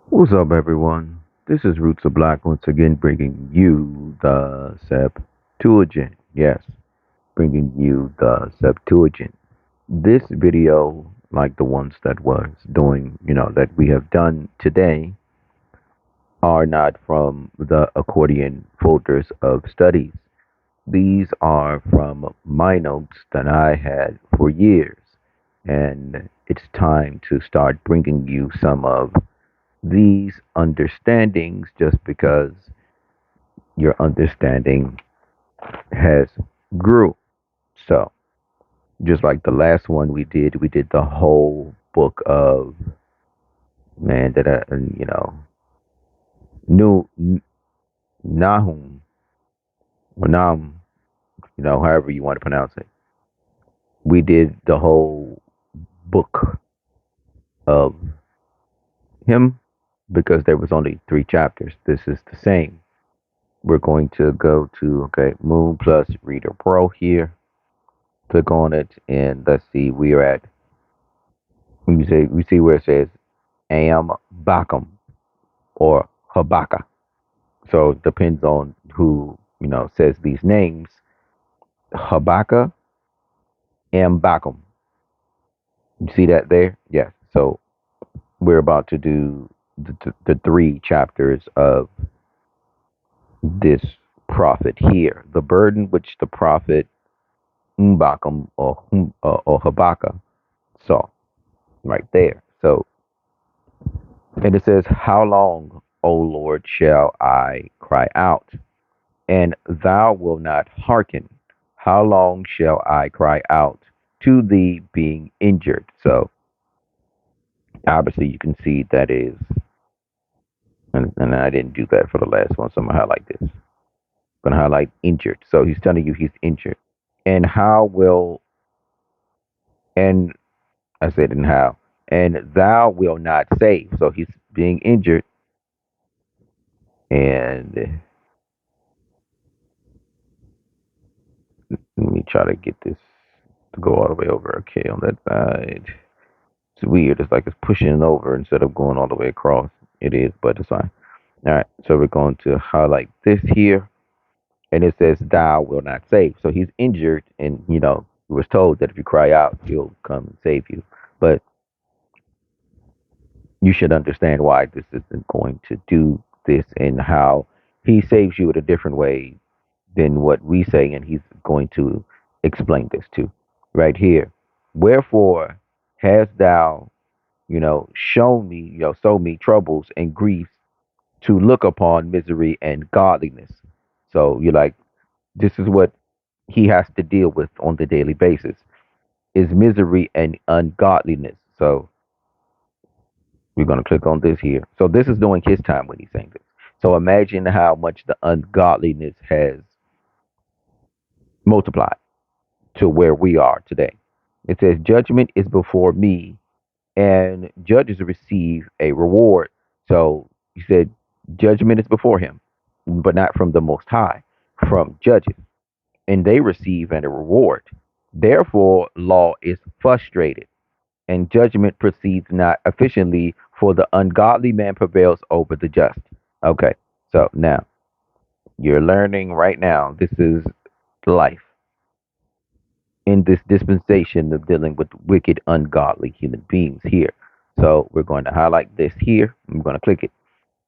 What's up, everyone? This is Roots of Black once again bringing you the Septuagint. Yes, bringing you the Septuagint. This video, like the ones that was doing, that we have done today, are not from the accordion folders of studies. These are from my notes that I had for years. And it's time to start bringing you some of these understandings just because your understanding has grew. So, just like the last one we did the whole book of man that New Nahum or Nam, however you want to pronounce it. We did the whole book of him because there was only 3 chapters. This is the same. We're going to go to Moon plus Reader Pro here. Click on it and let's see. We are at we see where it says Ambacum or Habakkuk. So it depends on who says these names. Habakkuk, Ambacum. You see that there? Yes. So we're about to do the 3 chapters of this prophet here. The burden which the prophet Ambacum or Habakkuk saw right there. So and it says, "How long, O Lord, shall I cry out, and thou wilt not hearken? How long shall I cry out to thee being injured?" So obviously you can see that is, and I didn't do that for the last one, so I'm gonna highlight this. I'm gonna highlight injured. So he's telling you he's injured. And how will, and I said, and how, and thou will not save. So he's being injured, and let me try to get this to go all the way over. Okay, on that side. It's weird. It's like it's pushing it over instead of going all the way across. It is, but it's fine. All right, so we're going to highlight this here, and it says, "Thou will not save." So he's injured, and he was told that if you cry out, he'll come and save you. But you should understand why this isn't going to do this, and how he saves you in a different way than what we say, and he's going to explain this too, right here. Wherefore hast thou shown me, sow me troubles and griefs to look upon misery and godliness. So you're like, this is what he has to deal with on the daily basis is misery and ungodliness. So we're going to click on this here. So this is during his time when he's saying this. So imagine how much the ungodliness has multiplied to where we are today. It says, "Judgment is before me, and judges receive a reward." So he said, judgment is before him, but not from the Most High, from judges, and they receive a reward. Therefore, law is frustrated, and judgment proceeds not efficiently, for the ungodly man prevails over the just. Okay, so now you're learning right now. This is life in this dispensation of dealing with wicked, ungodly human beings here. So we're going to highlight this here. I'm going to click it.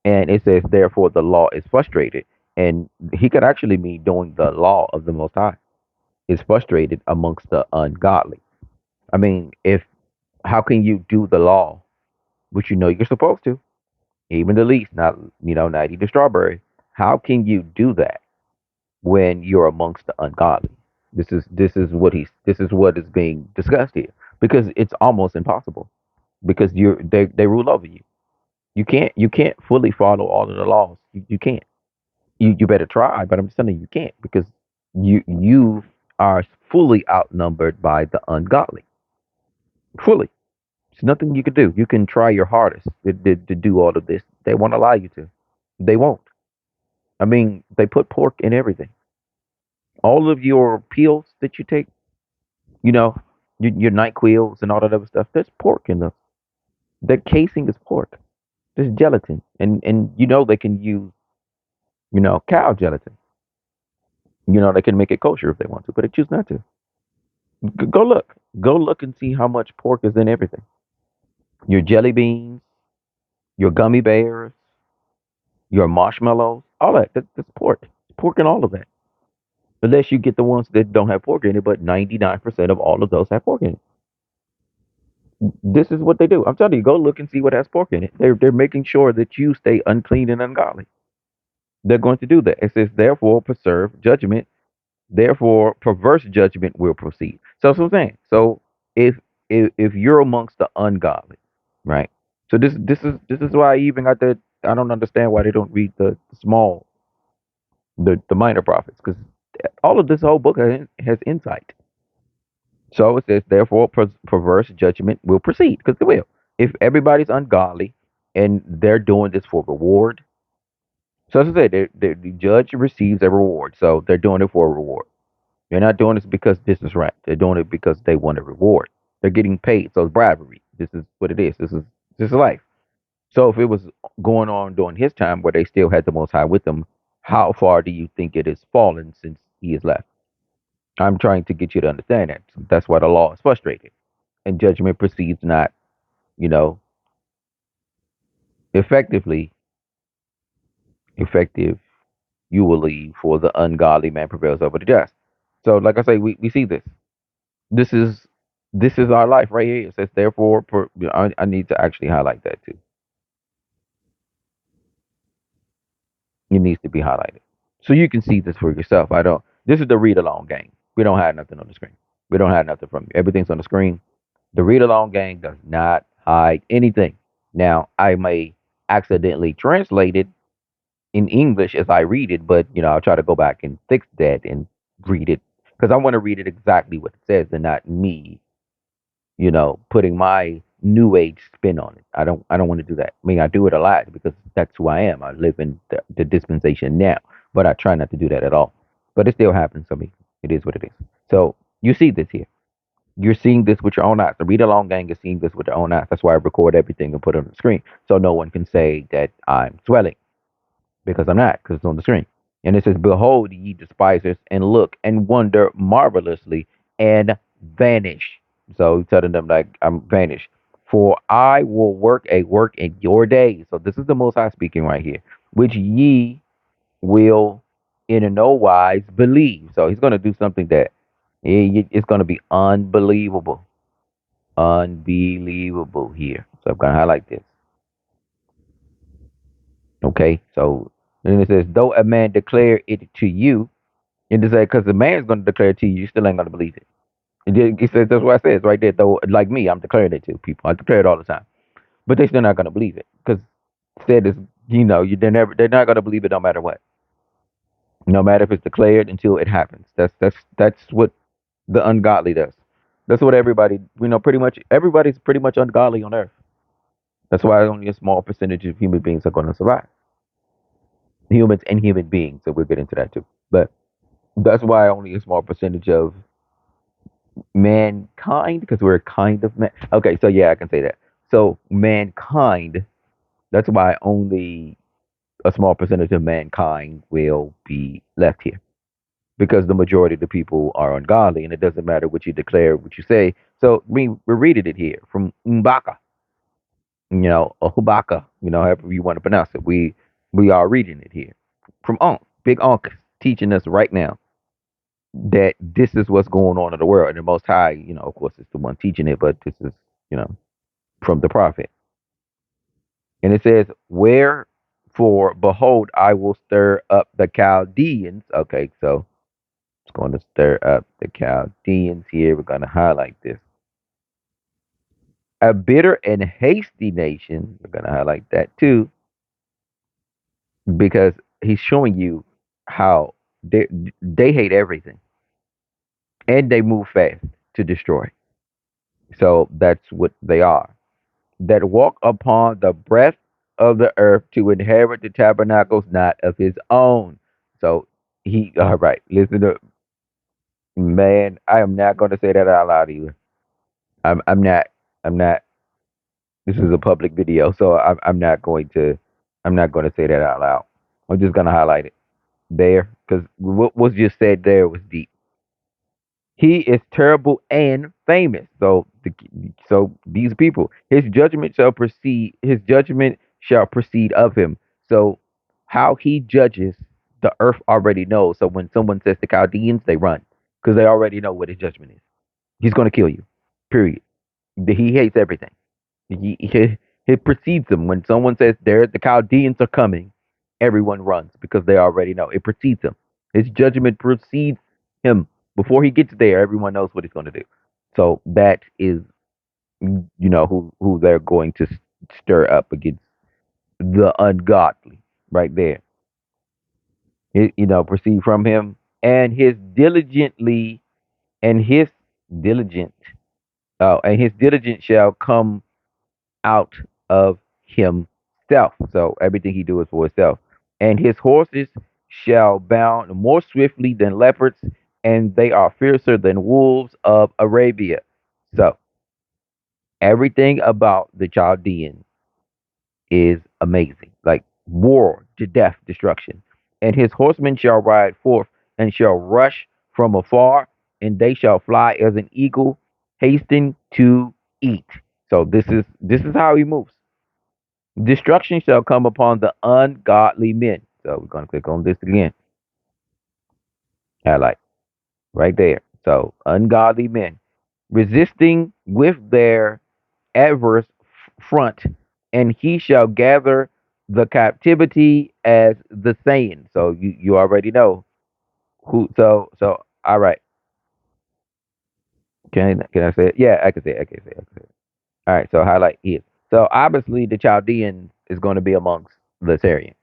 And it says, "Therefore, the law is frustrated." And he could actually mean doing the law of the Most High is frustrated amongst the ungodly. I mean, if how can you do the law, which you're supposed to, even the least, not eat the strawberry? How can you do that when you're amongst the ungodly? This is what is being discussed here because it's almost impossible because they rule over you. You can't fully follow all of the laws. You can't. You better try, but I'm just telling you can't because you are fully outnumbered by the ungodly. Fully. There's nothing you can do. You can try your hardest to do all of this. They won't allow you to. They won't. I mean, they put pork in everything. All of your pills that you take, you know, your NyQuils and all that other stuff, there's pork in them. The casing is pork. Just gelatin, and they can use cow gelatin. They can make it kosher if they want to, but they choose not to. Go look and see how much pork is in everything. Your jelly beans, your gummy bears, your marshmallows, all that. That's pork. Pork in all of that. Unless you get the ones that don't have pork in it, but 99% of all of those have pork in it. This is what they do. I'm telling you, go look and see what has pork in it. They're making sure that you stay unclean and ungodly. They're going to do that. It says, therefore, preserve judgment. Therefore, perverse judgment will proceed. So that's what I'm saying. So if if you're amongst the ungodly, right? So this is why I even got that. I don't understand why they don't read the small, the minor prophets, because all of this whole book has insight. So it says, therefore, perverse judgment will proceed, because it will. If everybody's ungodly and they're doing this for reward, so as I said, the judge receives a reward. So they're doing it for a reward. They're not doing this because this is right. They're doing it because they want a reward. They're getting paid. So it's bribery. This is what it is. This is life. So if it was going on during his time where they still had the Most High with them, how far do you think it has fallen since he is left? I'm trying to get you to understand that. That's why the law is frustrated. And judgment proceeds not, you know, effectively, effective, you will leave, for the ungodly man prevails over the just. So, like I say, we see this. This is this is our life right here. It says, therefore, I need to actually highlight that too. It needs to be highlighted so you can see this for yourself. I don't. This is the read along game. We don't have nothing on the screen. We don't have nothing from you. Everything's on the screen. The read along game does not hide anything. Now, I may accidentally translate it in English as I read it, but I'll try to go back and fix that and read it, because I want to read it exactly what it says and not me putting my new age spin on it. I don't want to do that. I mean, I do it a lot because that's who I am. I live in the dispensation now, but I try not to do that at all. But it still happens. I mean, it is what it is. So you see this here. You're seeing this with your own eyes. The read along gang is seeing this with their own eyes. That's why I record everything and put it on the screen, so no one can say that I'm swelling, because I'm not, because it's on the screen. And it says, behold, ye despisers, and look and wonder marvelously, and vanish. So he's telling them, like, I'm vanished. For I will work a work in your days. So this is the Most High speaking right here, which ye will in no wise believe. So he's going to do something that it's going to be unbelievable. Unbelievable here. So I'm going to highlight this. Okay, so then it says, though a man declare it to you, and to say, because the man's going to declare it to you, you still ain't going to believe it. It says, that's what I said. It's right there. Though, like me, I'm declaring it to people. I declare it all the time, but they're still not going to believe it, because said is, they're not going to believe it no matter what, no matter if it's declared until it happens. That's what the ungodly does. That's what everybody, pretty much everybody's pretty much ungodly on earth. That's why only a small percentage of human beings are going to survive. Humans and human beings. So we'll get into that too. But that's why only a small percentage of mankind, because we're a kind of man. Okay, so yeah, I can say that. So mankind, that's why only a small percentage of mankind will be left here, because the majority of the people are ungodly, and it doesn't matter what you declare, what you say. So we're reading it here from Mbaka, or Hubaka, however you want to pronounce it. We are reading it here from Unc, Big Unc, teaching us right now that this is what's going on in the world. And the Most High, of course, is the one teaching it, but this is, from the prophet. And it says, wherefore, behold, I will stir up the Chaldeans. Okay, so it's going to stir up the Chaldeans here. We're going to highlight this. A bitter and hasty nation. We're going to highlight that too, because he's showing you how they hate everything and they move fast to destroy. So that's what they are. That walk upon the breadth of the earth to inherit the tabernacles not of his own. So all right, listen to, man, I am not going to say that out loud to you. I'm not, I'm not, This is a public video, so I'm not going to say that out loud. I'm just going to highlight it there because what was just said there was deep. He is terrible and famous. So these people, his judgment shall proceed of him. So how he judges the earth already knows. So when someone says the Chaldeans, they run because they already know what his judgment is. He's going to kill you. Period. He hates everything. He precedes them. When someone says there the Chaldeans are coming, everyone runs because they already know. It precedes him. His judgment precedes him. Before he gets there, everyone knows what he's going to do. So that is, who they're going to stir up against the ungodly right there. Proceed from him and his diligently and his diligent, and his diligent shall come out of himself. So everything he do is for himself. And his horses shall bound more swiftly than leopards, and they are fiercer than wolves of Arabia. So everything about the Chaldean is amazing. Like war, to death, destruction. And his horsemen shall ride forth and shall rush from afar, and they shall fly as an eagle, hasting to eat. So this is how he moves. Destruction shall come upon the ungodly men. So we're going to click on this again. Highlight right there. So ungodly men resisting with their adverse front, and he shall gather the captivity as the saying. So you already know who. So all right. Can I say it? Yeah, I can say it. I can say it. I can say it. All right. So highlight here. So obviously the Chaldean is going to be amongst the Syrians.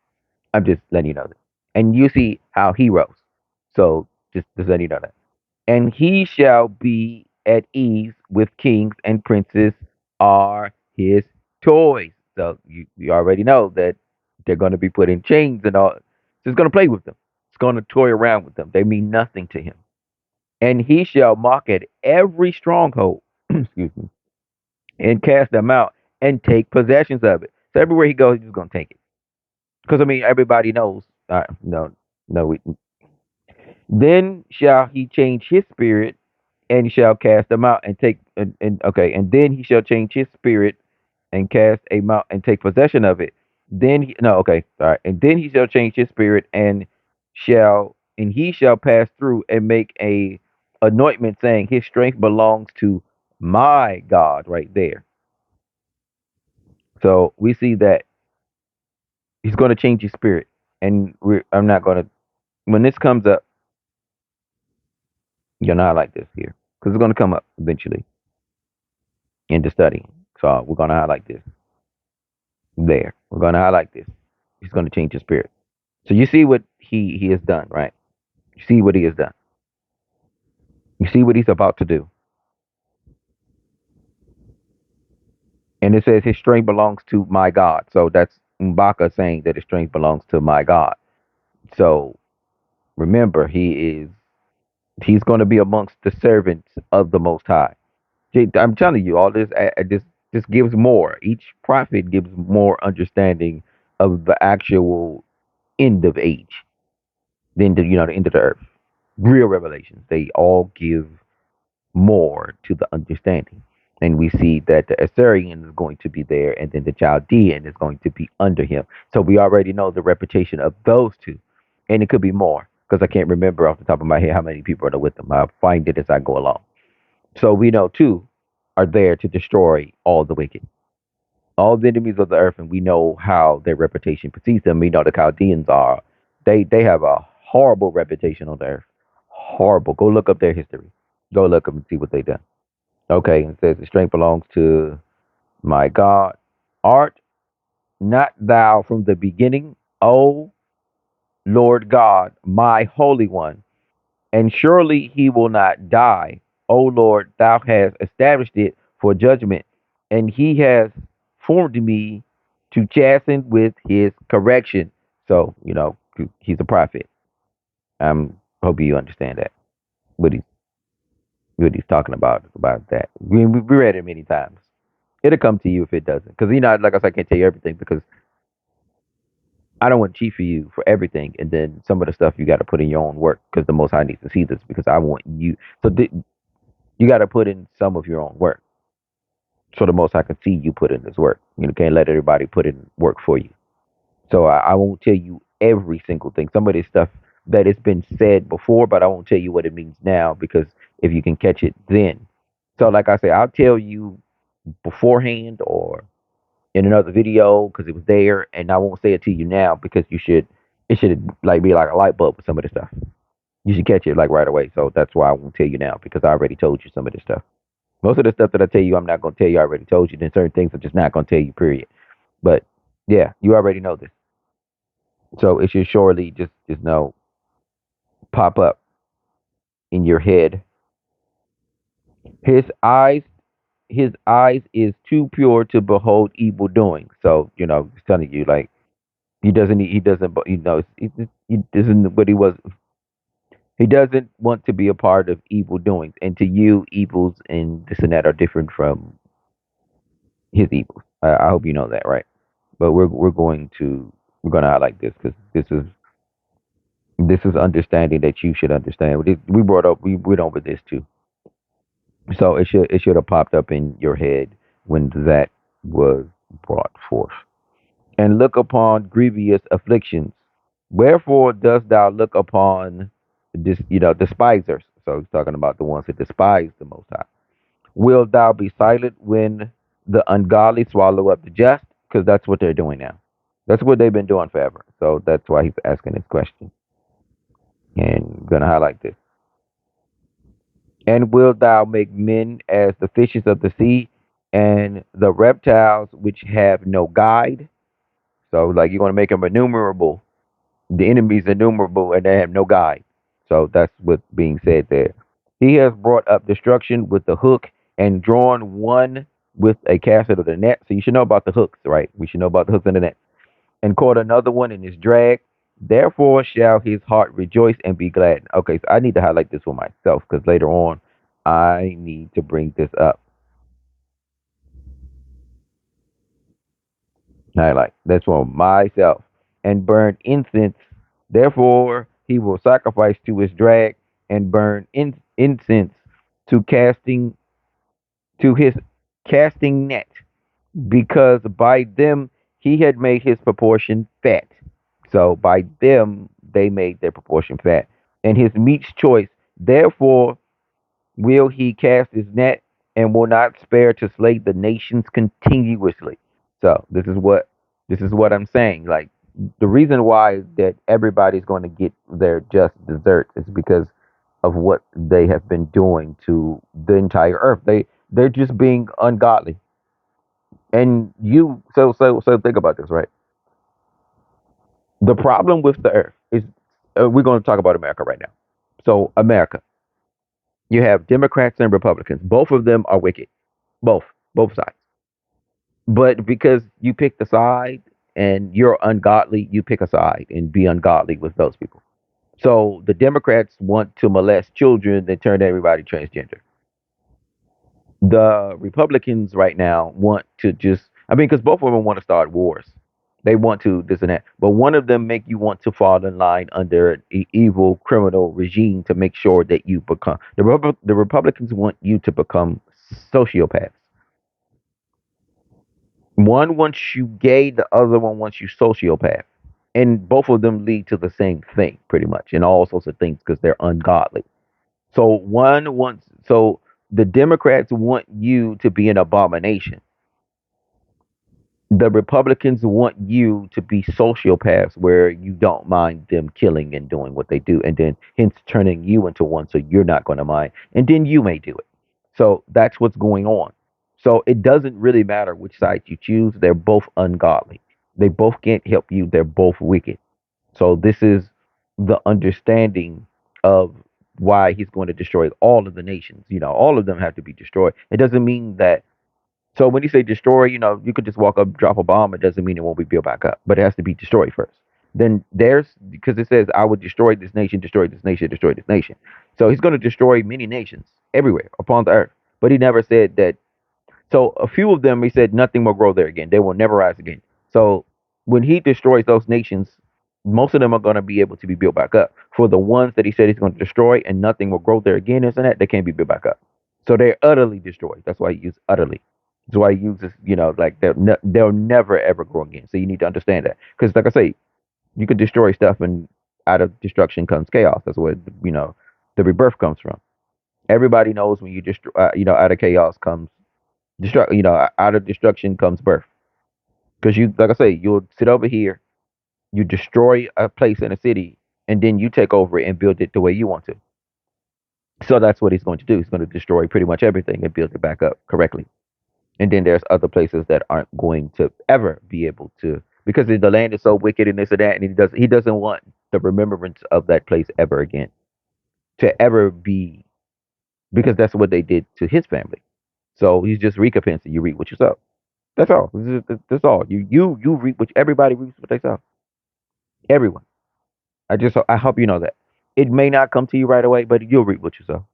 I'm just letting you know that. And you see how he rose. So just letting you know that. And he shall be at ease with kings and princes are his toys. So you already know that they're going to be put in chains and all. So he's going to play with them. He's going to toy around with them. They mean nothing to him. And he shall mock at every stronghold, excuse me, and cast them out and take possessions of it. So everywhere he goes, he's just going to take it. Because I mean, everybody knows. No, no. Then shall he change his spirit and shall cast them out and take and okay, and then he shall change his spirit and cast a mount and take possession of it. Then he no okay, all right, and then he shall change his spirit and he shall pass through and make a anointment saying his strength belongs to my God right there. So we see that he's going to change his spirit, and I'm not going to when this comes up. You're not like this here because it's going to come up eventually in the study. So we're going to highlight this there. We're going to highlight this. He's going to change his spirit. So you see what he has done, right? You see what he has done. You see what he's about to do. And it says his strength belongs to my God. So that's Mbaka saying that his strength belongs to my God. So remember, he's going to be amongst the servants of the Most High. I'm telling you, all this this gives more. Each prophet gives more understanding of the actual end of age than the end of the earth. Real revelations. They all give more to the understanding. And we see that the Assyrian is going to be there, and then the Chaldean is going to be under him. So we already know the reputation of those two. And it could be more, because I can't remember off the top of my head how many people are with them. I'll find it as I go along. So we know two are there to destroy all the wicked, all the enemies of the earth, and we know how their reputation precedes them. We know the Chaldeans are they have a horrible reputation on the earth. Horrible. Go look up their history. Go look up and see what they done. Okay, it says the strength belongs to my God. Art not thou from the beginning, O Lord God, my Holy One, and surely he will not die. O Lord, thou hast established it for judgment, and he has formed me to chasten with his correction. So, he's a prophet. Hope you understand that. What he's talking about that. We read it many times. It'll come to you if it doesn't. Because like I said, I can't tell you everything because I don't want to cheat for you for everything, and then some of the stuff you got to put in your own work because the Most High needs to see this because I want you. So you got to put in some of your own work so the Most High can see you put in this work. Can't let everybody put in work for you. So I won't tell you every single thing. Some of this stuff that has been said before, but I won't tell you what it means now because if you can catch it then. So like I say, I'll tell you beforehand or in another video because it was there, and I won't say it to you now because it should like be like a light bulb with some of this stuff. You should catch it like right away. So that's why I won't tell you now because I already told you some of this stuff. Most of the stuff that I tell you, I'm not going to tell you. I already told you. Then certain things I'm just not going to tell you. Period. But yeah, you already know this. So it should surely just know pop up in your head. His eyes his eyes is too pure to behold evil doing. So he's telling you like he doesn't but he doesn't what he was he doesn't want to be a part of evil doings. And to you, evils and this and that are different from his evils. I hope you know that, right? But we're going to highlight this because this is understanding that you should understand. We went over this too. So it should have popped up in your head when that was brought forth. And look upon grievous afflictions. Wherefore dost thou look upon despisers? So he's talking about the ones that despise the Most High. Wilt thou be silent when the ungodly swallow up the just? Because that's what they're doing now. That's what they've been doing forever. So that's why he's asking this question. And I'm gonna highlight this. And wilt thou make men as the fishes of the sea and the reptiles which have no guide? So like you're gonna make them innumerable. The enemies innumerable and they have no guide. So that's what's being said there. He has brought up destruction with the hook and drawn one with a casket of the net. So you should know about the hooks, right? We should know about the hooks in the net. And caught another one in his drag. Therefore shall his heart rejoice and be glad. Okay, so I need to highlight this for myself because later on I need to bring this up. Highlight. That's for myself. And burn incense. Therefore he will sacrifice to his drag and burn incense to casting to his casting net, because by them he had made his proportion fat. So by them they made their proportion fat, and his meat's choice. Therefore will he cast his net and will not spare to slay the nations continuously. So this is what I'm saying. Like the reason why that everybody's going to get their just desserts is because of what they have been doing to the entire earth. They're just being ungodly. And so think about this, right? The problem with the earth is we're going to talk about America right now. So America, you have Democrats and Republicans. Both of them are wicked. Both, both sides. But because you pick the side and you're ungodly, you pick a side and be ungodly with those people. So the Democrats want to molest children and turn everybody transgender. The Republicans right now want to because both of them want to start wars. They want to this and that, but one of them make you want to fall in line under an evil criminal regime to make sure that you become the Republicans want you to become sociopaths. One wants you gay, the other one wants you sociopath, and both of them lead to the same thing, pretty much, and all sorts of things because they're ungodly. So the Democrats want you to be an abomination. The Republicans want you to be sociopaths where you don't mind them killing and doing what they do, and then hence turning you into one so you're not going to mind, and then you may do it. So that's what's going on. So it doesn't really matter which side you choose, they're both ungodly. They both can't help you, they're both wicked. So this is the understanding of why he's going to destroy all of the nations. All of them have to be destroyed. It doesn't mean that so when you say destroy, you could just walk up, drop a bomb. It doesn't mean it won't be built back up, but it has to be destroyed first. Then because it says, I would destroy this nation, destroy this nation, destroy this nation. So he's going to destroy many nations everywhere upon the earth. But he never said that So a few of them, he said, nothing will grow there again. They will never rise again. So when he destroys those nations, most of them are going to be able to be built back up. For the ones that he said he's going to destroy and nothing will grow there again, isn't that they can't be built back up. So they're utterly destroyed. That's why he used utterly. That's why he uses, like they'll never ever grow again. So you need to understand that. Because like I say, you could destroy stuff and out of destruction comes chaos. That's where, the rebirth comes from. Everybody knows when you destroy, out of chaos comes out of destruction comes birth. Because you, like I say, you'll sit over here, you destroy a place in a city, and then you take over it and build it the way you want to. So that's what he's going to do. He's going to destroy pretty much everything and build it back up correctly. And then there's other places that aren't going to ever be able to, because the land is so wicked and this and that, and he doesn't want the remembrance of that place ever again to ever be, because that's what they did to his family. So he's just recompensing. You reap what you sow. That's all. That's all. You reap what everybody reaps what they sow. Everyone. I hope you know that. It may not come to you right away, but you'll reap what you sow.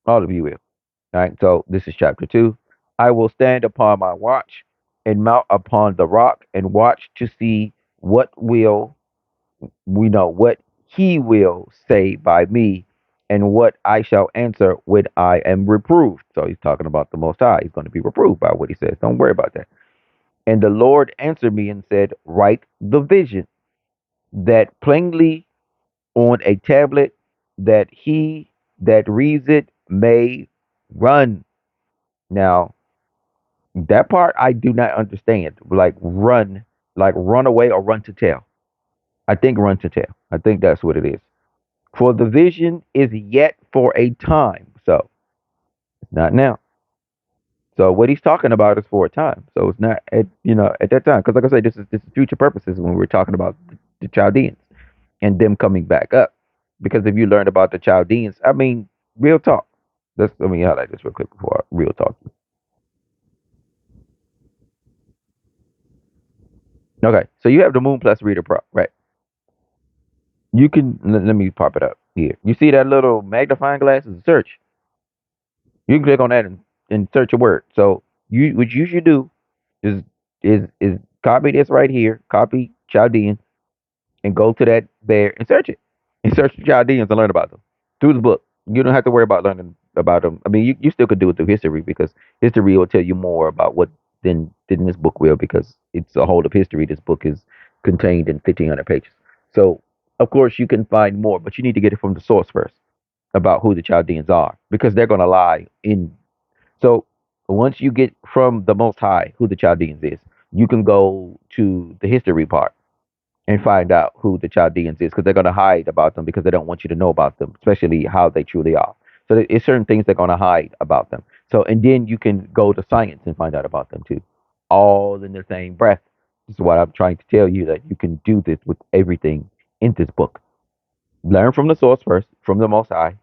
All of you will. All right. So this is chapter 2. I will stand upon my watch and mount upon the rock and watch to see what he will say by me and what I shall answer when I am reproved. So he's talking about the Most High. He's going to be reproved by what he says. Don't worry about that. And the Lord answered me and said, write the vision that plainly on a tablet, that he that reads it may run. Now, that part I do not understand. Like run away or run to tell. I think run to tell. I think that's what it is. For the vision is yet for a time. So it's not now. So what he's talking about is for a time. So it's not at that time. Because like I said, this is future purposes when we're talking about the Chaldeans and them coming back up. Because if you learn about the Chaldeans, I mean, real talk. Let me highlight this real quick before real talk. Okay, so you have the Moon Plus Reader Pro, right? You can let me pop it up here. You see that little magnifying glass is a search. You can click on that and search a word. So what you should do is is copy this right here, copy Chaldean, and go to that there and search it. And search the Chaldeans and learn about them through the book. You don't have to worry about learning about them. I mean, you still could do it through history because history will tell you more about what than this book will because it's a whole of history. This book is contained in 1,500 pages. So, of course, you can find more, but you need to get it from the source first about who the Chaldeans are because they're going to lie in. So, once you get from the Most High who the Chaldeans is, you can go to the history part and find out who the Chaldeans is because they're going to hide about them because they don't want you to know about them, especially how they truly are. So it's certain things they're going to hide about them. So and then you can go to science and find out about them too, all in the same breath. This is what I'm trying to tell you that you can do this with everything in this book. Learn from the source first, from the Most High.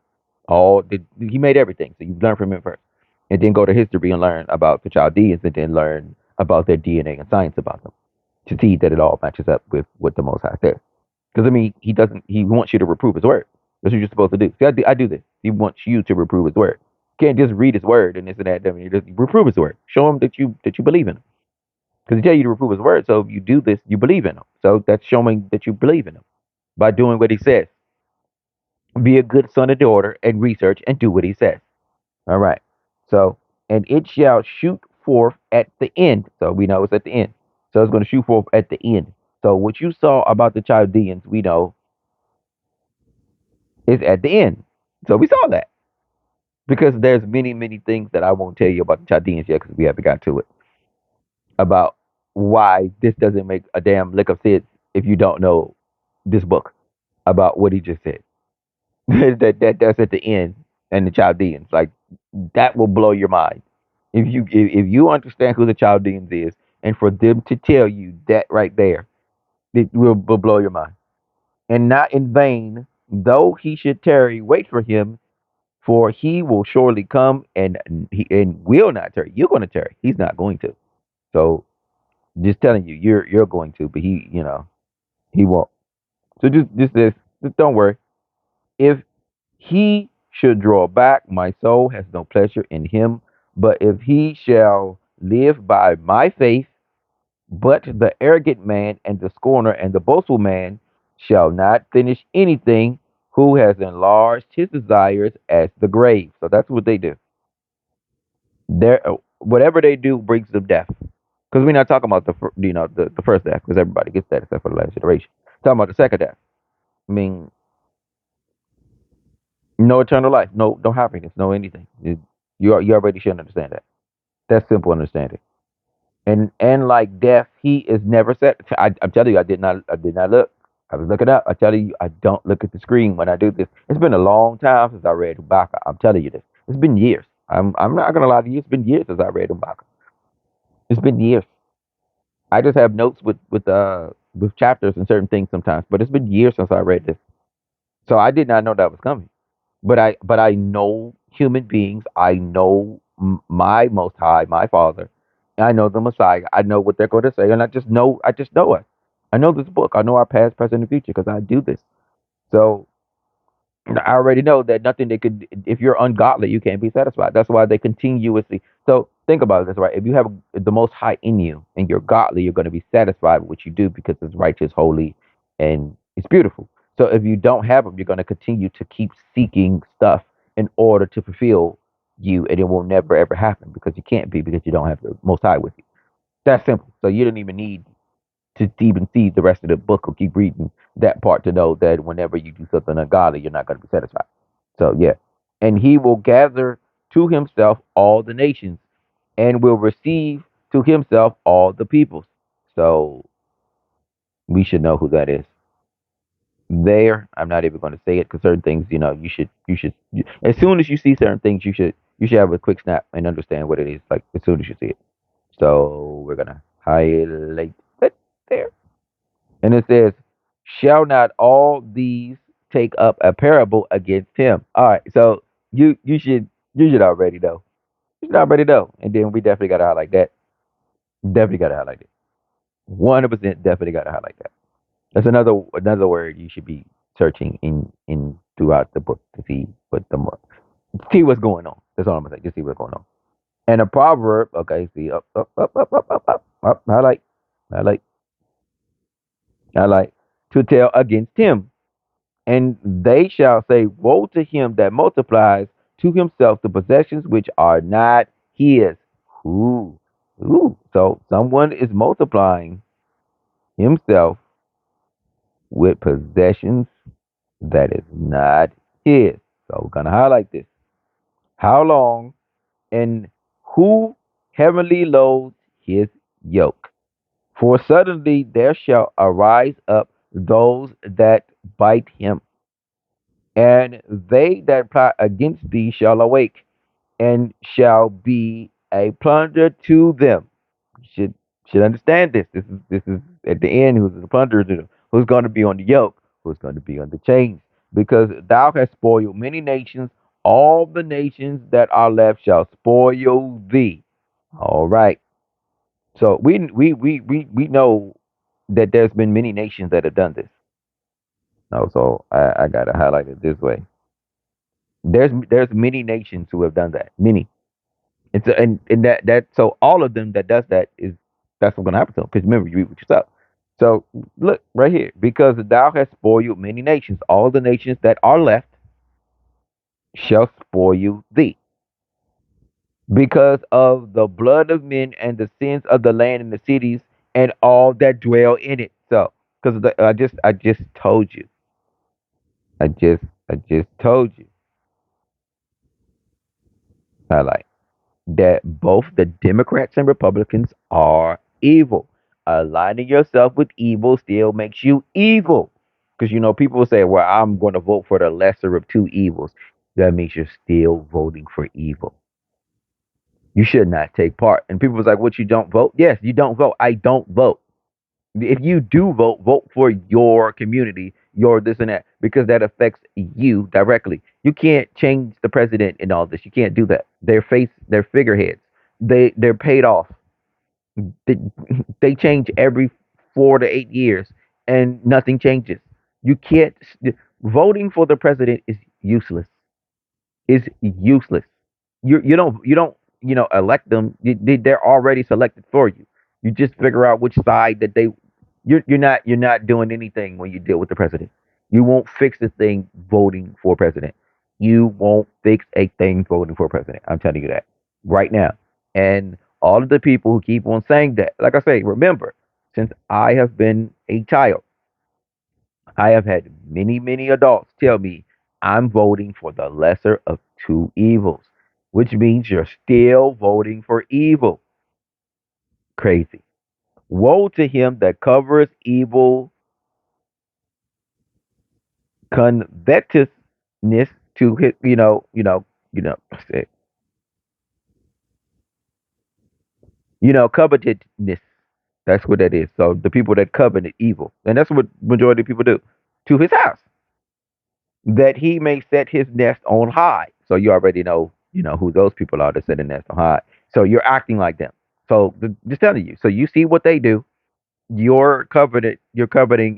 He made everything, so you learn from him first, and then go to history and learn about the Chaldeans, and then learn about their DNA and science about them to see that it all matches up with what the Most High says. Because I mean, he wants you to reprove his word. That's what you're supposed to do. See, I do this. He wants you to reprove his word. You can't just read his word and this and that. I mean, you just reprove his word. Show him that you believe in him. Because he tell you to reprove his word. So if you do this, you believe in him. So that's showing that you believe in him by doing what he says. Be a good son or daughter and research and do what he says. All right. So, and it shall shoot forth at the end. So we know it's at the end. So it's going to shoot forth at the end. So what you saw about the Chaldeans, we know is at the end. So we saw that because there's many, many things that I won't tell you about the Chaldeans yet because we haven't got to it about why this doesn't make a damn lick of sense if you don't know this book about what he just said. That's at the end and the Chaldeans like that will blow your mind if you understand who the Chaldeans is and for them to tell you that right there, it will blow your mind. And not in vain, though he should tarry, wait for him, for he will surely come and will not tarry. You're going to tarry. He's not going to. So just telling you, you're going to, but he won't. So just don't worry. If he should draw back, my soul has no pleasure in him. But if he shall live by my faith, but the arrogant man and the scorner and the boastful man shall not finish anything, who has enlarged his desires as the grave. So that's what they do. Whatever they do brings them death. Because we're not talking about the first death, because everybody gets that except for the last generation. Talking about the second death. I mean, no eternal life, no happiness, no anything. You already should understand that. That's simple understanding. And like death, he is never set. I'm telling you, I did not look. I was looking up. I tell you, I don't look at the screen when I do this. It's been a long time since I read Habakkuk. I'm telling you this. It's been years. I'm not gonna lie to you. It's been years since I read Habakkuk. It's been years. I just have notes with chapters and certain things sometimes, but it's been years since I read this. So I did not know that was coming. But I know human beings. I know my Most High, my Father. I know the Messiah. I know what they're going to say, and I just know it. I know this book. I know our past, present, and future because I do this. So I already know that nothing they could, if you're ungodly, you can't be satisfied. That's why they continuously. So think about this, right? If you have the Most High in you and you're godly, you're going to be satisfied with what you do because it's righteous, holy, and it's beautiful. So if you don't have them, you're going to continue to keep seeking stuff in order to fulfill you, and it will never ever happen because you can't be because you don't have the Most High with you. That's simple. So you don't even need to even see the rest of the book or keep reading that part to know that whenever you do something ungodly, you're not going to be satisfied. So yeah, and he will gather to himself all the nations and will receive to himself all the peoples. So we should know who that is. There, I'm not even going to say it because certain things, as soon as you see certain things, you should have a quick snap and understand what it is. Like as soon as you see it. So we're gonna highlight it there. And it says, shall not all these take up a parable against him? All right, so you should already know. You should already know. And then we definitely gotta highlight that. Definitely gotta highlight it. 100% definitely gotta highlight that. That's another word you should be searching in throughout the book to see what's going on. That's all I'm gonna say. Just see what's going on. And a proverb, okay, see up, highlight, highlight, to tell against him. And they shall say, woe to him that multiplies to himself the possessions which are not his. Ooh, ooh. So someone is multiplying himself with possessions that is not his. So we're going to highlight this. How long and who heavenly loads his yoke? For suddenly there shall arise up those that bite him, and they that plot against thee shall awake, and shall be a plunder to them. You should understand this. This is at the end who's the plunder to them, who's going to be on the yoke, who's going to be on the chains, because thou hast spoiled many nations. All the nations that are left shall spoil thee. All right. So we know that there's been many nations that have done this. No, so I gotta highlight it this way. There's many nations who have done that. Many. And that so all of them that does that is that's what's gonna happen to them. Because remember, you read with yourself. So look right here, because thou hast spoiled many nations, all the nations that are left shall spoil thee, because of the blood of men and the sins of the land and the cities and all that dwell in it. So, because I just told you, I just told you, highlight that both the Democrats and Republicans are evil. Aligning yourself with evil still makes you evil. Because, people will say, well, I'm going to vote for the lesser of two evils. That means you're still voting for evil. You should not take part. And people was like, what, you don't vote? Yes, you don't vote. I don't vote. If you do vote, vote for your community, your this and that, because that affects you directly. You can't change the president and all this. You can't do that. They're figureheads. They're paid off. They, they change every 4 to 8 years, and nothing changes. You can't. Voting for the president is useless. Is useless. You don't. elect them. They're already selected for you. You just figure out which side that they. You're not doing anything when you deal with the president. You won't fix a thing voting for president. You won't fix a thing voting for president. I'm telling you that right now. And all of the people who keep on saying that, like I say, remember, since I have been a child, I have had many, many adults tell me I'm voting for the lesser of two evils, which means you're still voting for evil. Crazy. Woe to him that covers evil covetousness to his, say, covetedness. That's what that is. So the people that covet evil, and that's what majority of people do, to his house, that he may set his nest on high. So you already know, who those people are that set a nest on high. So you're acting like them. So just telling you. So you see what they do. You're coveting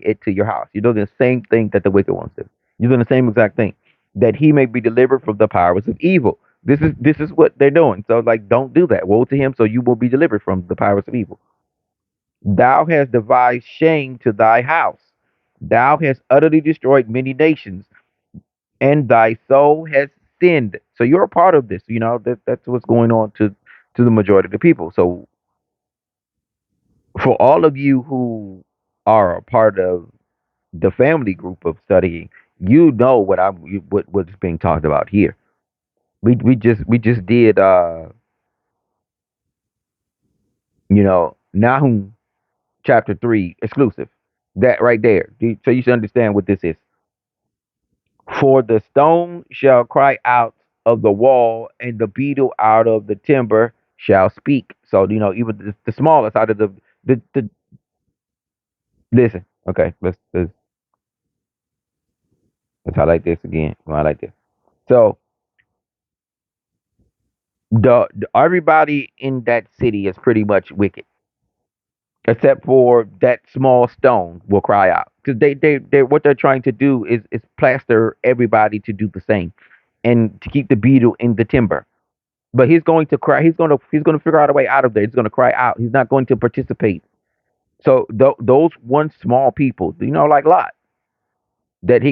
it to your house. You're doing the same thing that the wicked ones do. You're doing the same exact thing. That he may be delivered from the powers of evil. This is what they're doing. So like don't do that. Woe to him, so you will be delivered from the powers of evil. Thou hast devised shame to thy house. Thou hast utterly destroyed many nations, and thy soul has sinned. So you're a part of this. That's what's going on to the majority of the people. So for all of you who are a part of the family group of studying, you know what's being talked about here. We just did Nahum chapter 3 exclusive. That right there. So you should understand what this is. For the stone shall cry out of the wall, and the beetle out of the timber shall speak. So even the smallest out of the listen. Okay, let's highlight this again. We'll highlight this. So the everybody in that city is pretty much wicked, except for that small stone will cry out because they what they're trying to do is plaster everybody to do the same and to keep the beetle in the timber. But he's going to cry. He's going to figure out a way out of there. He's going to cry out. He's not going to participate. So those one small people, like Lot, that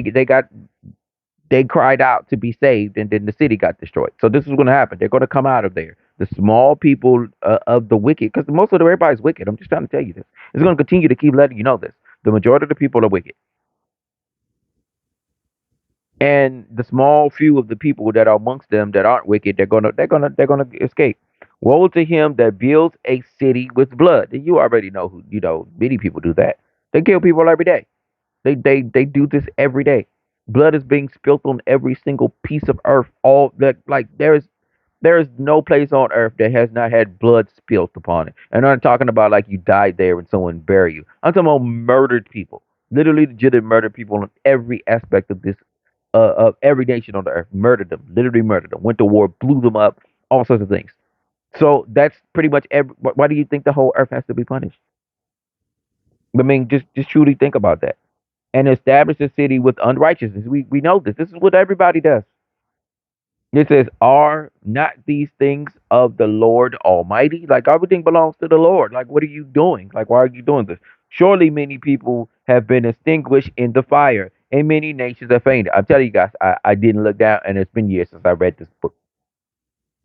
they cried out to be saved, and then the city got destroyed. So this is going to happen. They're going to come out of there. The small people of the wicked, because most of everybody's wicked. I'm just trying to tell you this. It's going to continue to keep letting you know this. The majority of the people are wicked, and the small few of the people that are amongst them that aren't wicked, they're gonna escape. Woe to him that builds a city with blood. And you already know who. Many people do that. They kill people every day. They do this every day. Blood is being spilt on every single piece of earth. All that, like, there is no place on earth that has not had blood spilt upon it. And I'm not talking about like you died there and someone buried you. I'm talking about murdered people. Literally legitimate murdered people on every aspect of every nation on the earth. Murdered them. Literally murdered them. Went to war, blew them up, all sorts of things. So that's pretty much every. Why do you think the whole earth has to be punished? I mean, just truly think about that. And establish a city with unrighteousness. We know this. This is what everybody does. It says, "Are not these things of the Lord Almighty?" Like everything belongs to the Lord. Like, what are you doing? Like, why are you doing this? Surely many people have been extinguished in the fire, and many nations have fainted. I'm telling you guys, I didn't look down, and it's been years since I read this book.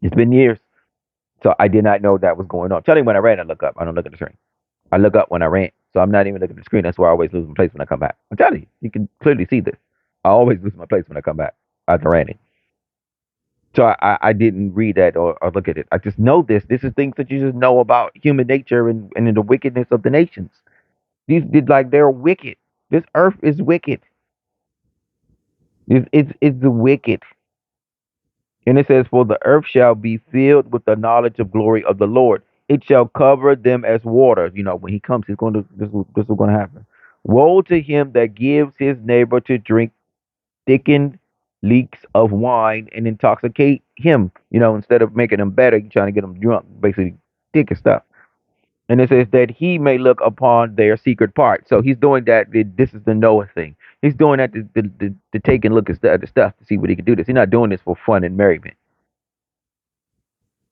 It's been years, so I did not know that was going on. I'm telling you, when I read, I look up. I don't look at the screen. I look up when I rant, so I'm not even looking at the screen. That's why I always lose my place when I come back. I'm telling you, you can clearly see this. I always lose my place when I come back after ranting. So I didn't read that or look at it. I just know this. This is things that you just know about human nature and in the wickedness of the nations. These did like they're wicked. This earth is wicked. It's wicked. And it says, "For the earth shall be filled with the knowledge of glory of the Lord. It shall cover them as water." When he comes, he's going to this is going to happen. Woe to him that gives his neighbor to drink thickened leaks of wine and intoxicate him. Instead of making him better, you're trying to get him drunk, basically thicker stuff. And it says that he may look upon their secret part. So he's doing that. This is the Noah thing. He's doing that to take and look at the stuff to see what he can do this. He's not doing this for fun and merriment.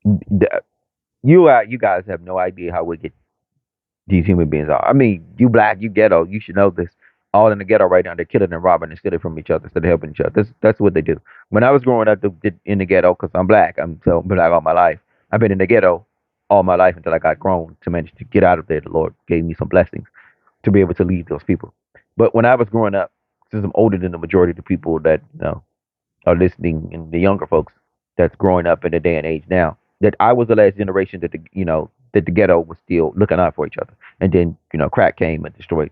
The- you guys have no idea how wicked these human beings are. I mean, you black, you ghetto, you should know this. All in the ghetto right now, they're killing and robbing and stealing from each other instead of helping each other. That's what they do. When I was growing up in the ghetto, because I'm black, I'm so black all my life. I've been in the ghetto all my life until I got grown to manage to get out of there. The Lord gave me some blessings to be able to lead those people. But when I was growing up, since I'm older than the majority of the people that are listening and the younger folks that's growing up in the day and age now, that I was the last generation that the ghetto was still looking out for each other. And then, crack came and destroyed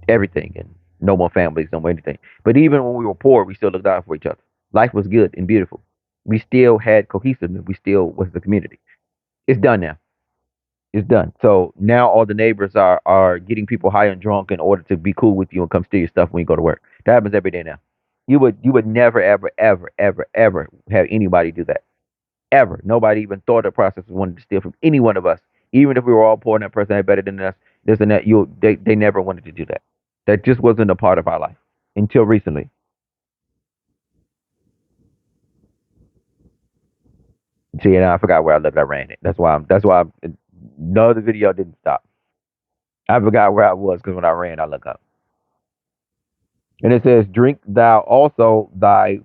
everything and no more families, no more anything. But even when we were poor, we still looked out for each other. Life was good and beautiful. We still had cohesiveness. We still was the community. It's done now. It's done. So now all the neighbors are getting people high and drunk in order to be cool with you and come steal your stuff when you go to work. That happens every day now. You would never ever ever ever ever have anybody do that ever. Nobody even thought the process was wanted to steal from any one of us, even if we were all poor and that person had better than us. This and that. They never wanted to do that. That just wasn't a part of our life until recently. See, and I forgot where I looked. I ran it. That's why no, the video didn't stop. I forgot where I was because when I ran, I looked up. And it says, "Drink thou also thy,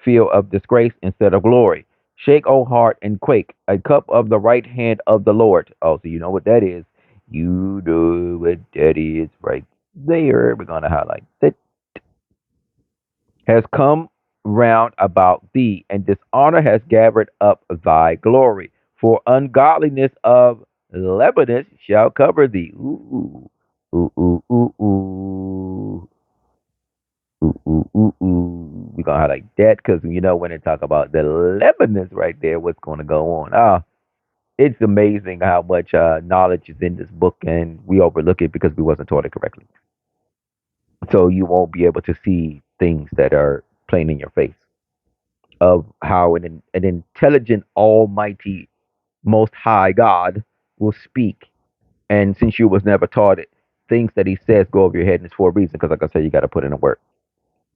fill of disgrace instead of glory. Shake, O heart, and quake. A cup of the right hand of the Lord." Oh, so you know what that is. You know what that is right there. We're gonna highlight that. Has come round about thee, and dishonor has gathered up thy glory. For ungodliness of Lebanon shall cover thee. Ooh, ooh, ooh, ooh, ooh. Ooh, ooh, ooh, ooh. We're gonna highlight that because when they talk about the Lebanese right there, what's gonna go on? It's amazing how much knowledge is in this book, and we overlook it because we wasn't taught it correctly. So you won't be able to see things that are plain in your face of how an intelligent, almighty, most high God will speak. And since you was never taught it, things that he says go over your head, and it's for a reason. Because, like I said, you got to put in the work.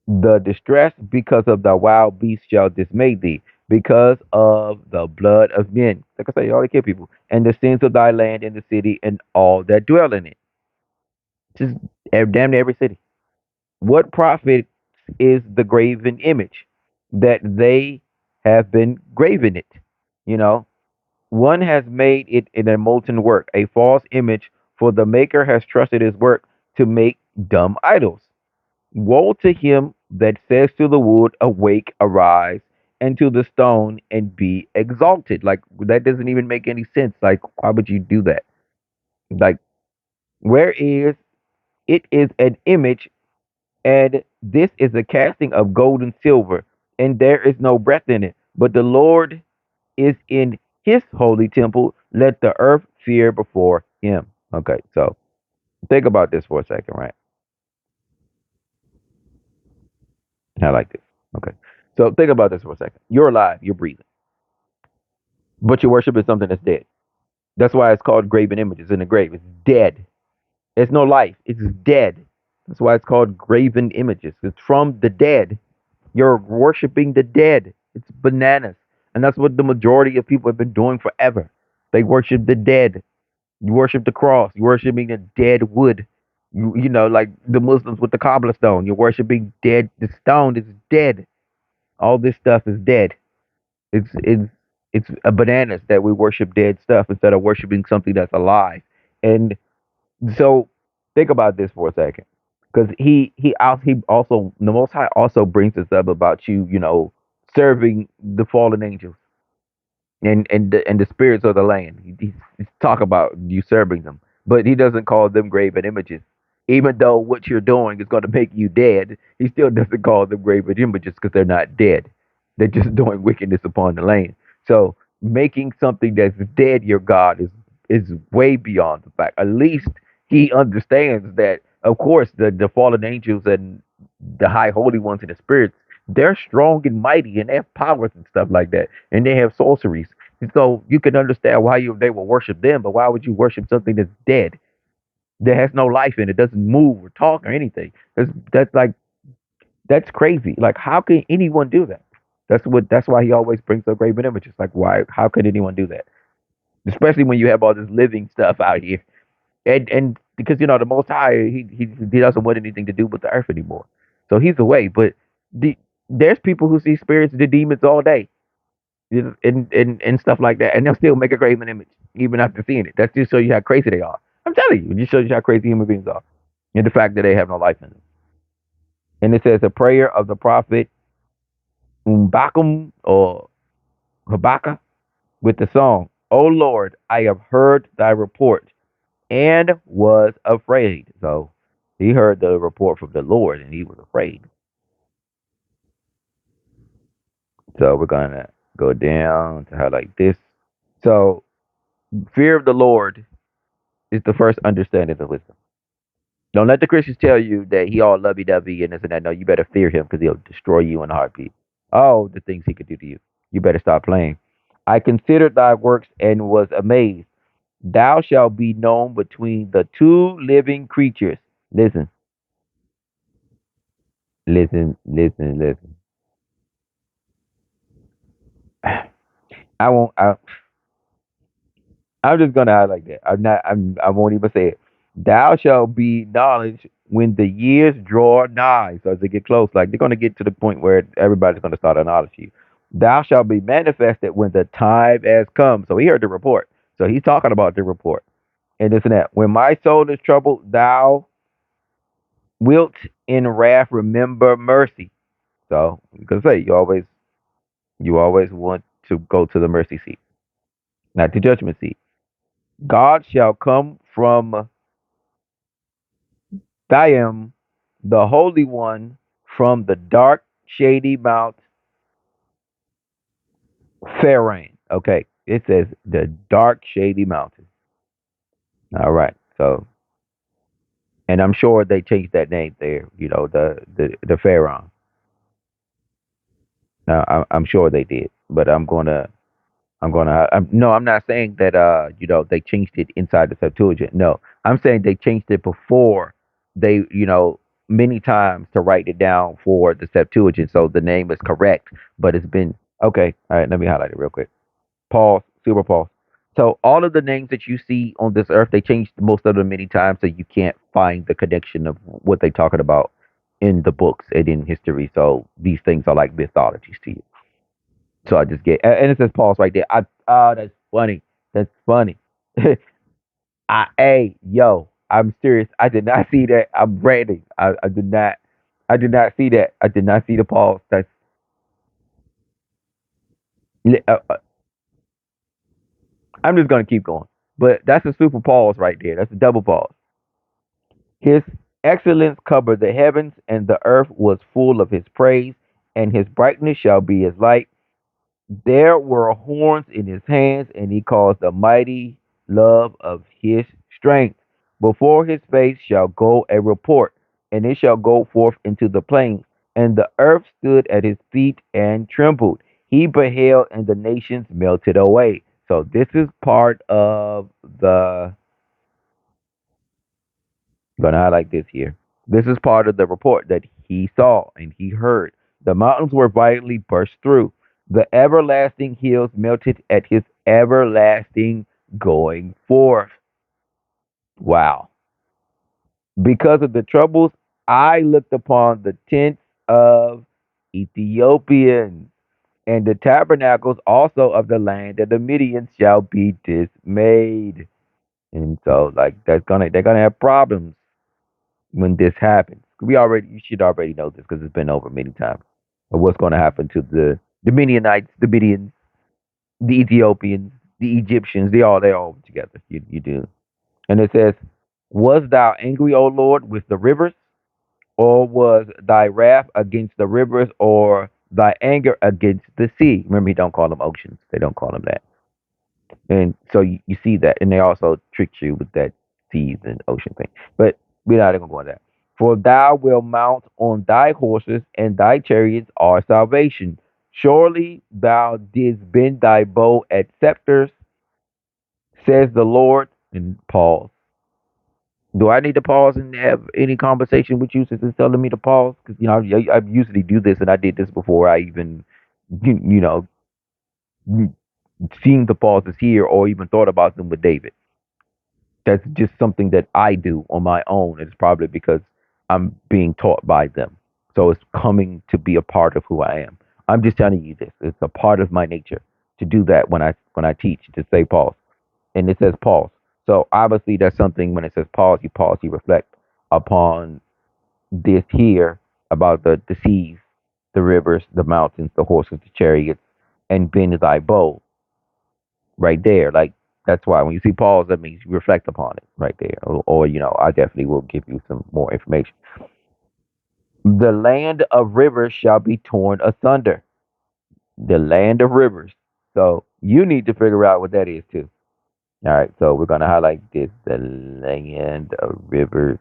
The distress because of the wild beast shall dismay thee, because of the blood of men. Like I say, you already kill people, and the sins of thy land and the city and all that dwell in it. Just damn near every city. What profit is the graven image that they have been graven it? You know, one has made it in a molten work, a false image, for the maker has trusted his work to make dumb idols. Woe to him that says to the wood, "Awake, arise," and to the stone, "And be exalted." Like, that doesn't even make any sense. Like, why would you do that? Like, where is it is an image, and this is a casting of gold and silver, and there is no breath in it. But the Lord is in his holy temple. Let the earth fear before him. Okay, so think about this for a second, right? I like this. Okay. So think about this for a second. You're alive, you're breathing, but your worship is something that's dead. That's why it's called graven images in the grave. It's dead. It's no life. It's dead. That's why it's called graven images. It's from the dead. You're worshiping the dead. It's bananas. And that's what the majority of people have been doing forever. They worship the dead. You worship the cross. You're worshiping the dead wood. Like the Muslims with the cobblestone. You're worshiping dead. The stone is dead. All this stuff is dead. It's a bananas that we worship dead stuff instead of worshiping something that's alive. And so think about this for a second, because he also the Most High also brings this up about serving the fallen angels and the spirits of the land. He's talk about you serving them, but he doesn't call them graven images. Even though what you're doing is going to make you dead, he still doesn't call them graven images because they're not dead. They're just doing wickedness upon the land. So making something that's dead your God is way beyond the fact. At least he understands that, of course, the fallen angels and the high holy ones and the spirits, they're strong and mighty and they have powers and stuff like that, and they have sorceries. And so you can understand why they will worship them, but why would you worship something that's dead, that has no life in it, doesn't move or talk or anything? That's crazy. Like, how can anyone do that? That's why he always brings up graven images. Like why how could anyone do that? Especially when you have all this living stuff out here. And because the most high he doesn't want anything to do with the earth anymore. So he's away. But the there's people who see spirits, the demons all day. And stuff like that. And they'll still make a graven image, even after seeing it. That just shows you how crazy they are. I'm telling you, it just shows you how crazy human beings are. And the fact that they have no life in them. And it says a prayer of the prophet Ambacum or Habakkuk with the song, O Lord, I have heard thy report and was afraid. So he heard the report from the Lord and he was afraid. So we're gonna go down to highlight this. So fear of the Lord is the first understanding of wisdom. Don't let the Christians tell you that he all lovey dovey and this and that. No, you better fear him because he'll destroy you in a heartbeat. Oh, the things he could do to you. You better stop playing. I considered thy works and was amazed. Thou shalt be known between the two living creatures. Listen, listen. I won't. I'm just gonna highlight that. I'm not. I won't even say it. Thou shalt be knowledge when the years draw nigh. So as they get close, like they're gonna get to the point where everybody's gonna start to acknowledge you. Thou shalt be manifested when the time has come. So he heard the report. So he's talking about the report and this and that. When my soul is troubled, thou wilt in wrath remember mercy. So you can say you always want to go to the mercy seat, not the judgment seat. God shall come from Thiam, the Holy One, from the dark, shady Mount Pharaim. Okay, it says the dark, shady mountain. All right, so and I'm sure they changed that name there. The Pharaoh. Now I'm sure they did, but no, I'm not saying that they changed it inside the Septuagint. No, I'm saying they changed it before they many times to write it down for the Septuagint, so the name is correct. But it's been okay. All right, let me highlight it real quick. Pause. Super pause. So all of the names that you see on this earth, they changed most of them many times, so you can't find the connection of what they're talking about in the books and in history. So these things are like mythologies to you. So I just get and it says pause right there. That's funny. That's funny. Hey, yo, I'm serious. I did not see that. I'm branding. I did not see that. I did not see the pause. Uh, uh, I'm just gonna keep going. But that's a super pause right there. That's a double pause. His excellence covered the heavens, and the earth was full of his praise, and his brightness shall be his light. There were horns in his hands, and he caused the mighty love of his strength. Before his face shall go a report, and it shall go forth into the plains. And the earth stood at his feet and trembled. He beheld, and the nations melted away. So this is part of the. I'm gonna highlight this here. This is part of the report that he saw and he heard. The mountains were violently burst through. The everlasting hills melted at his everlasting going forth. Wow. Because of the troubles, I looked upon the tents of Ethiopians, and the tabernacles also of the land of the Midians shall be dismayed. And so, like, they're gonna have problems when this happens. You should already know this because it's been over many times. Of what's going to happen to the Midianites, the Midians, the Ethiopians, the Egyptians? They all together. You do. And it says, "Was thou angry, O Lord, with the rivers, or was thy wrath against the rivers, or thy anger against the sea?" Remember, he don't call them oceans. They don't call them that. And so you see that, and they also tricked you with that seas and ocean thing. But we're not even going to go into that. For thou wilt mount on thy horses, and thy chariots are salvation. Surely thou didst bend thy bow at scepters, says the Lord. And pause. Do I need to pause and have any conversation with you since it's telling me to pause? Because I usually do this, and I did this before I even. you know, seeing the pauses here or even thought about them with David. That's just something that I do on my own. It's probably because I'm being taught by them. So it's coming to be a part of who I am. I'm just telling you this. It's a part of my nature to do that when I teach, to say pause. And it says pause. So obviously that's something. When it says pause, you reflect upon this here about the seas, the rivers, the mountains, the horses, the chariots, and bend thy bow right there. Like that's why when you see pause, that means you reflect upon it right there. Or I definitely will give you some more information. The land of rivers shall be torn asunder. The land of rivers. So you need to figure out what that is too. All right, so we're gonna highlight this: the land of rivers.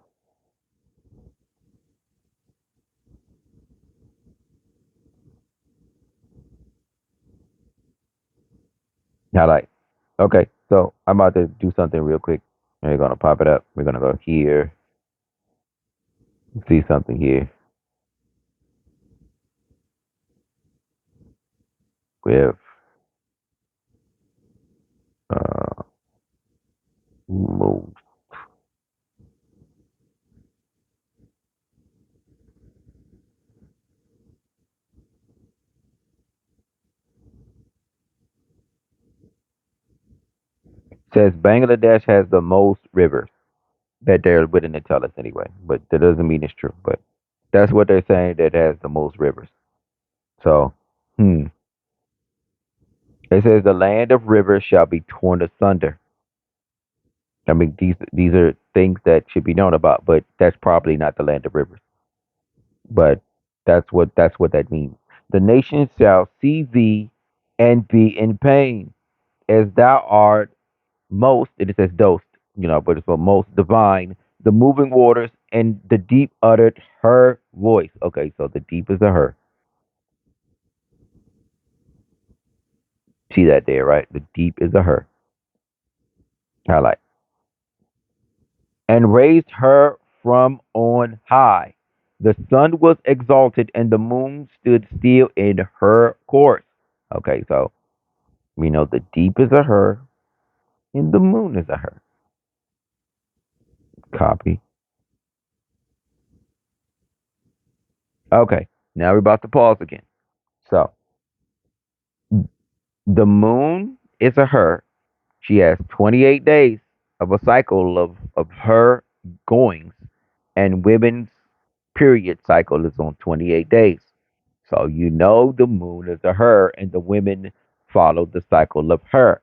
Highlight. Okay, so I'm about to do something real quick. We're gonna pop it up. We're gonna go here. See something here with uh, move. Says Bangladesh has the most rivers that they're willing to tell us anyway, but that doesn't mean it's true. But that's what they're saying, that has the most rivers. So, it says the land of rivers shall be torn asunder. I mean, these are things that should be known about, but that's probably not the land of rivers. But that's what that means. The nations shall see thee and be in pain, as thou art most. And it says dost, but it's for most divine. The moving waters and the deep uttered her voice. Okay, so the deep is a her. See that there, right? The deep is a her. Highlight. And raised her from on high. The sun was exalted and the moon stood still in her course. Okay, so we know the deep is a her and the moon is a her. Copy. Okay, now we're about to pause again. So the moon is a her. She has 28 days of a cycle of her goings, and women's period cycle is on 28 days. So the moon is a her, and the women follow the cycle of her.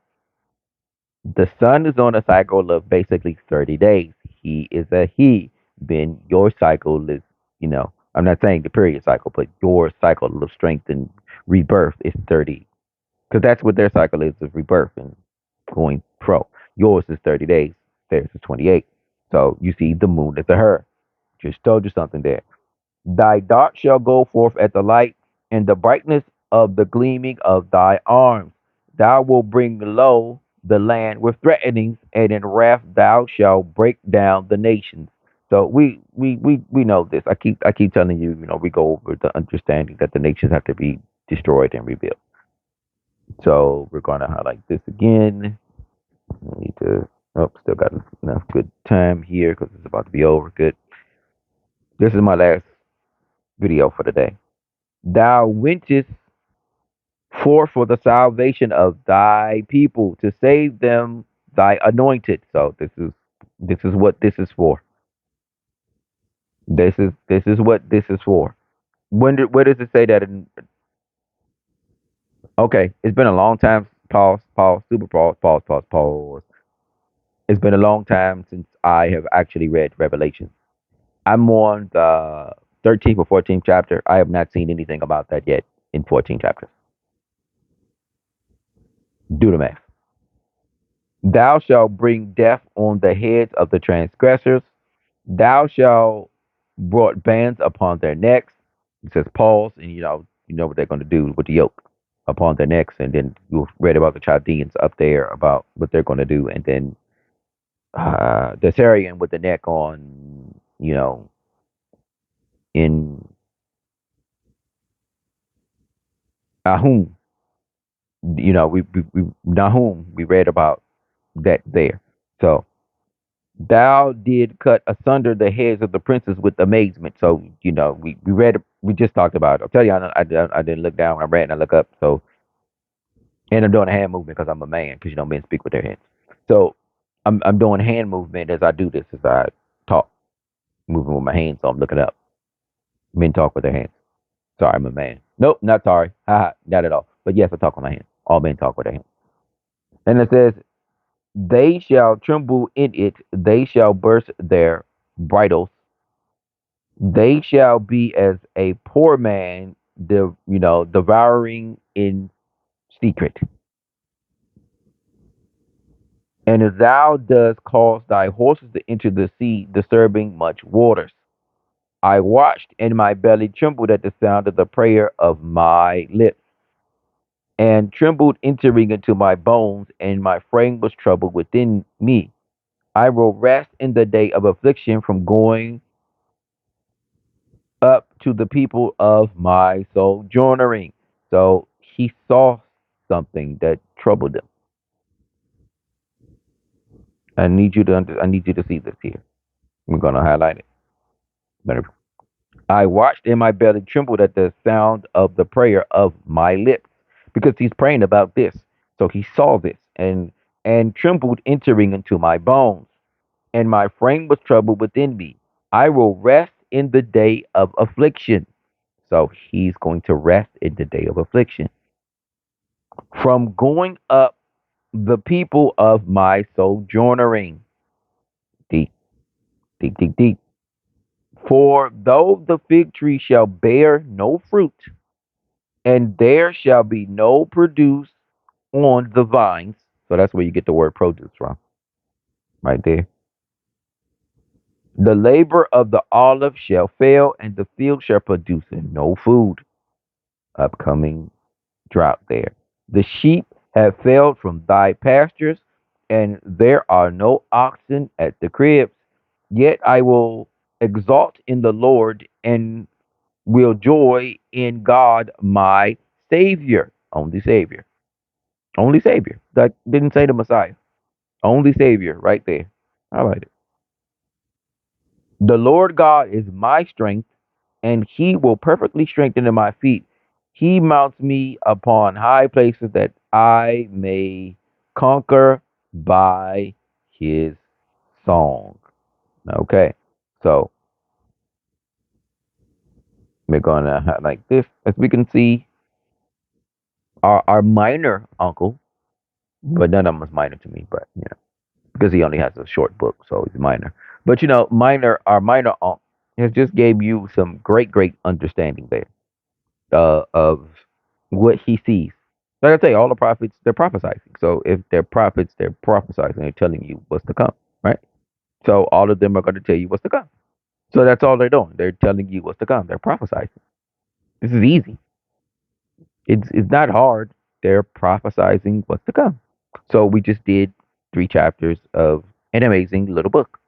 The sun is on a cycle of basically 30 days. He is a he. Then your cycle is, I'm not saying the period cycle, but your cycle of strength and rebirth is 30. Because that's what their cycle is of rebirth and going pro. Yours is 30 days. Theirs is 28. So you see, the moon is a her. Just told you something there. Thy dart shall go forth at the light, and the brightness of the gleaming of thy arms. Thou wilt bring low the land with threatenings, and in wrath thou shalt break down the nations. So we know this. I keep telling you, we go over the understanding that the nations have to be destroyed and rebuilt. So we're gonna highlight this again. We need to. Oh, still got enough good time here because it's about to be over. Good. This is my last video for today. Thou wentest forth for the salvation of thy people to save them, thy anointed. So this is what this is for. This is what this is for. Where does it say that? Okay, it's been a long time. Pause. Pause. Super pause. Pause. Pause. Pause. It's been a long time since I have actually read Revelation. I'm on the 13th or 14th chapter. I have not seen anything about that yet in 14 chapters. Do the math. Thou shalt bring death on the heads of the transgressors. Thou shalt brought bands upon their necks. It says pause, and you know what they're going to do with the yoke upon their necks, and then you read about the Chaldeans up there about what they're going to do, and then the Syrian with the neck on, in Ahum. We Nahum. We read about that there. So thou did cut asunder the heads of the princes with amazement. So we read. We just talked about it. I'll tell you, I didn't look down when I read and I look up. So and I'm doing a hand movement because I'm a man. Because men speak with their hands. So I'm doing hand movement as I do this as I talk, moving with my hands. So I'm looking up. Men talk with their hands. Sorry, I'm a man. Nope, not sorry. Haha, not at all. But yes, I talk with my hands. All men talk with their hands. And it says, they shall tremble in it, they shall burst their bridles, they shall be as a poor man, devouring in secret. And if thou dost cause thy horses to enter the sea, disturbing much waters. I watched, and my belly trembled at the sound of the prayer of my lips, and trembled entering into my bones, and my frame was troubled within me. I will rest in the day of affliction from going up to the people of my sojournering. So he saw something that troubled him. I need you to see this here. I'm gonna highlight it. I watched, and my belly trembled at the sound of the prayer of my lips, because he's praying about this. So he saw this and trembled entering into my bones, and my frame was troubled within me. I will rest in the day of affliction. So he's going to rest in the day of affliction from going up the people of my sojournering. Deep, deep, deep, deep. For though the fig tree shall bear no fruit, and there shall be no produce on the vines. So that's where you get the word produce from, right there. The labor of the olive shall fail, and the field shall produce no food. Upcoming drought there. The sheep have failed from thy pastures, and there are no oxen at the cribs. Yet I will exalt in the Lord, and will joy in God my Savior. Only Savior. Only Savior. That didn't say the Messiah. Only Savior right there. I like it. The Lord God is my strength, and he will perfectly strengthen my feet. He mounts me upon high places that I may conquer by his song. Okay. So we're gonna have like this. As we can see, our minor uncle, but none of them is minor to me, but because he only has a short book, so he's minor. But our minor uncle has just gave you some great understanding there of what he sees. Like I say, all the prophets, they're prophesying. So if they're prophets, they're prophesying. They're telling you what's to come, right? So all of them are going to tell you what's to come. So that's all they're doing. They're telling you what's to come. They're prophesying. This is easy. It's not hard. They're prophesying what's to come. So we just did 3 chapters of an amazing little book.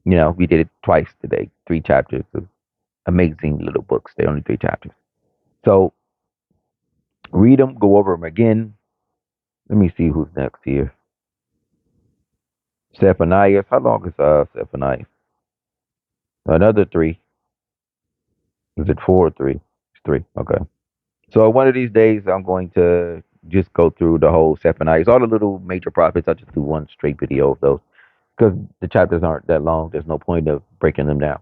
We did it twice today. 3 chapters of amazing little books. They're only 3 chapters. So read them, go over them again. Let me see who's next here. Zephaniah. How long is Zephaniah? Another 3. Is it 4 or 3? It's 3. Okay. So one of these days, I'm going to just go through the whole Zephaniah. It's all the little major prophets. I'll just do one straight video of those because the chapters aren't that long. There's no point of breaking them down.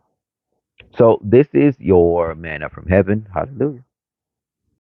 So this is your manna from heaven. Hallelujah.